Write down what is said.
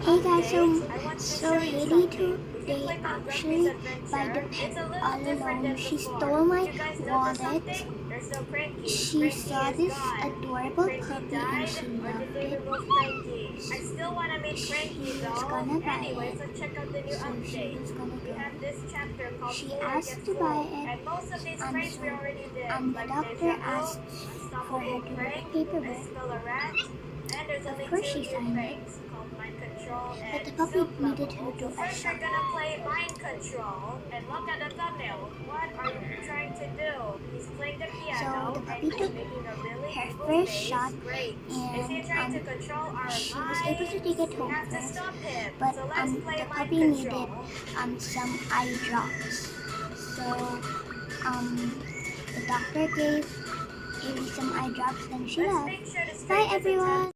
Hey guys, so Haley today actually by the pet all alone. She stole my wallet. She saw this adorable puppy and she loved it. She was gonna buy it, so she was gonna go. She asked to buy it, and the doctor asked for her to write the paperwork. Of course she signed it. But the puppy needed her to a First, you're shop. gonna play mind control, and look at the thumbnail. What are you trying to do? He's playing the piano, So the and puppy he's took making a really her evil first face. shot Great. Is he and trying to control our she was minds? able to take it We home have to first. stop him. But So let's play the mind puppy needed control. some eye drops. So the doctor gave Haley some eye drops, then she Let's left. make sure the Bye strangers everyone.